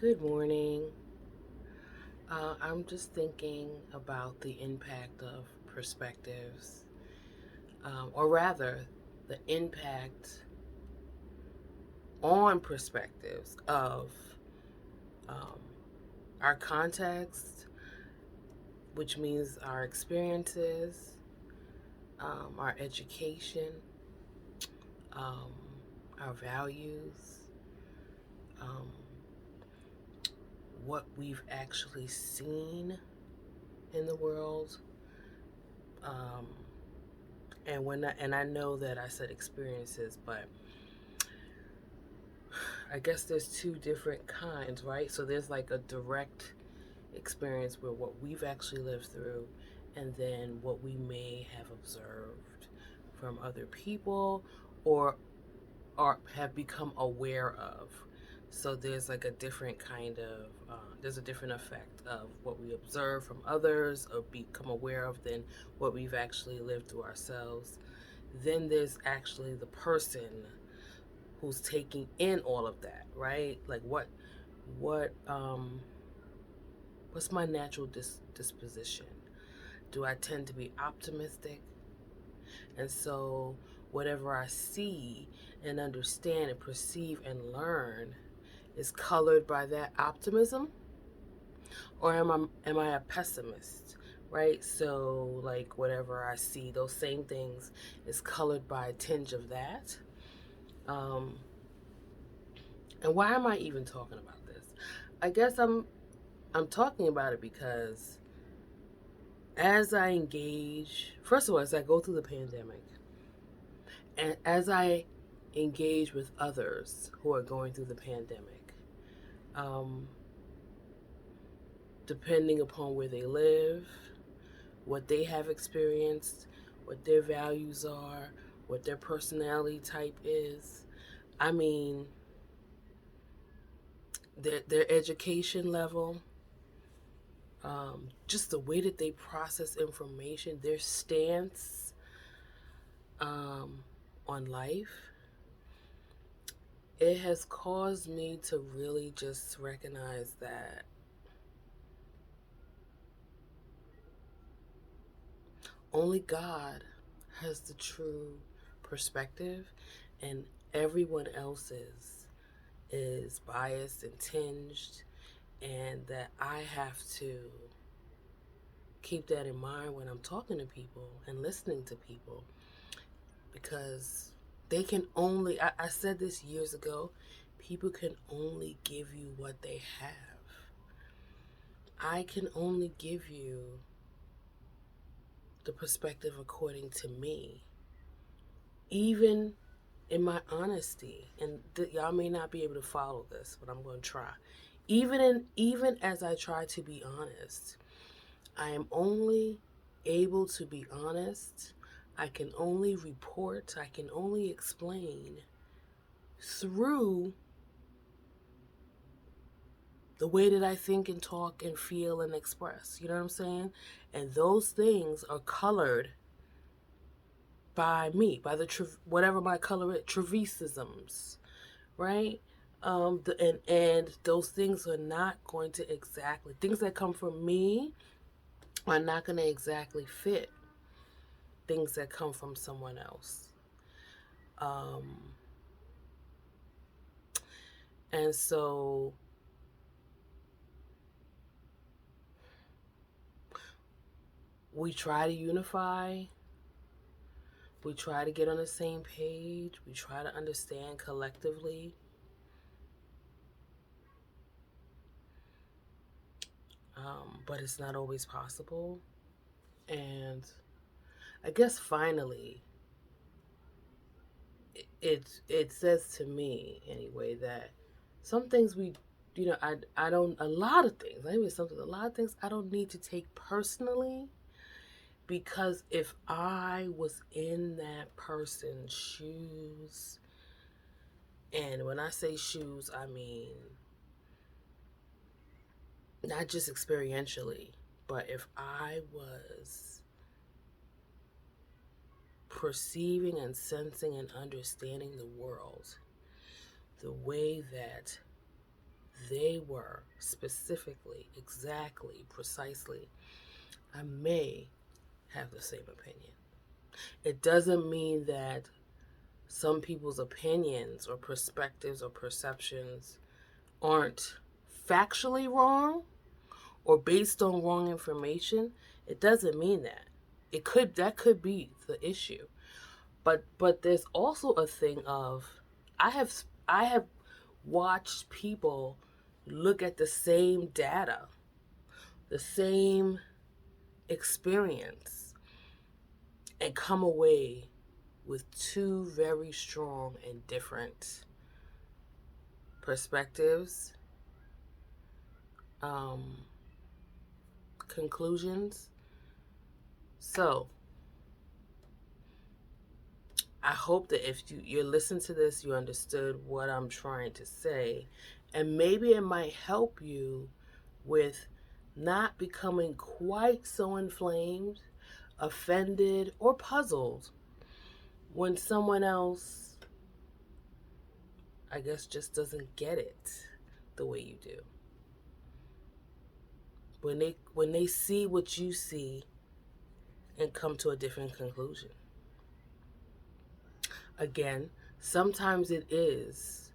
Good morning. I'm just thinking about the impact of perspectives, or rather, the impact on perspectives of um, our context, which means our experiences, our education, um, our values, um, what we've actually seen in the world. Um, and I know that I said experiences, but I guess there's two different kinds, right? So there's like a direct experience with what we've actually lived through, and then what we may have observed from other people or have become aware of. So there's like a different kind of there's a different effect of what we observe from others or become aware of than what we've actually lived through ourselves. Then there's actually the person who's taking in all of that, right? Like what what's my natural disposition? Do I tend to be optimistic? And so whatever I see and understand and perceive and learn is colored by that optimism, or am I a pessimist? Right? So like whatever I see, those same things is colored by a tinge of that. Um, and why am I even talking about this? I guess I'm talking about it because as I engage, first of all, as I go through the pandemic, and as I engage with others who are going through the pandemic, um, depending upon where they live, what they have experienced, what their values are, what their personality type is, I mean, their education level, just the way that they process information, their stance um, on life, it has caused me to really just recognize that only God has the true perspective, and everyone else's is biased and tinged, and that I have to keep that in mind when I'm talking to people and listening to people because they can only, I said this years ago, people can only give you what they have. I can only give you the perspective according to me, even in my honesty. And y'all may not be able to follow this, but I'm going to try. Even as I try to be honest, I am only able to be honest. I can only report, I can only explain through the way that I think and talk and feel and express. You know what I'm saying? And those things are colored by me, by the whatever my color is, Treviseisms, right? And those things are not going to exactly, things that come from me are not going to exactly fit things that come from someone else. Um, and so we try to unify, we try to get on the same page, we try to understand collectively. But it's not always possible. And I guess finally, it says to me anyway that some things I don't, a lot of things, maybe something, a lot of things I don't need to take personally, because if I was in that person's shoes, and when I say shoes, I mean not just experientially, but if I was perceiving and sensing and understanding the world the way that they were specifically, exactly, precisely, I may have the same opinion. It doesn't mean that some people's opinions or perspectives or perceptions aren't factually wrong or based on wrong information. It doesn't mean that. That could be the issue. But there's also a thing of I have watched people look at the same data, the same experience, and come away with two very strong and different perspectives, um, conclusions. So I hope that if you listen to this, you understood what I'm trying to say. And maybe it might help you with not becoming quite so inflamed, offended, or puzzled when someone else, I guess, just doesn't get it the way you do. When they see what you see and come to a different conclusion. Again, sometimes it is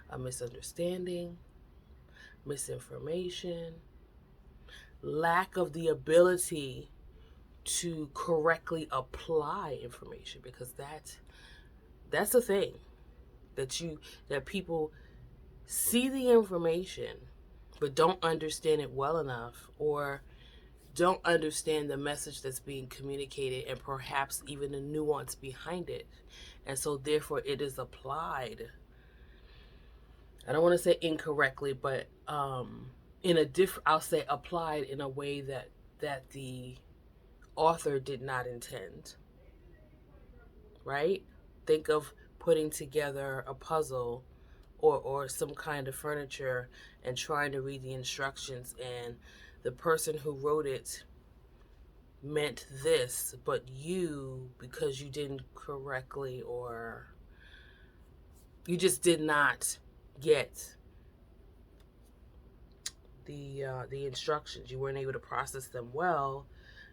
a misunderstanding, misinformation, lack of the ability to correctly apply information, because that's a thing that people see the information but don't understand it well enough, or don't understand the message that's being communicated and perhaps even the nuance behind it. And so therefore it is applied, I don't want to say incorrectly, but in a I'll say applied in a way that the author did not intend. Right? Think of putting together a puzzle or some kind of furniture and trying to read the instructions, and the person who wrote it meant this, but you, because you didn't correctly, or you just did not get the instructions, you weren't able to process them well,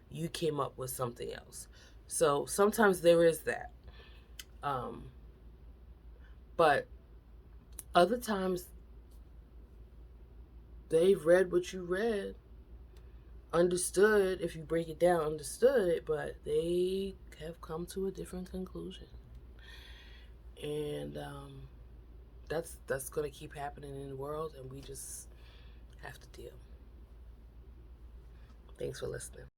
you came up with something else. So sometimes there is that, um, but other times they've read what you read, understood, if you break it down, understood it, but they have come to a different conclusion. And that's going to keep happening in the world, and we just have to deal. Thanks for listening.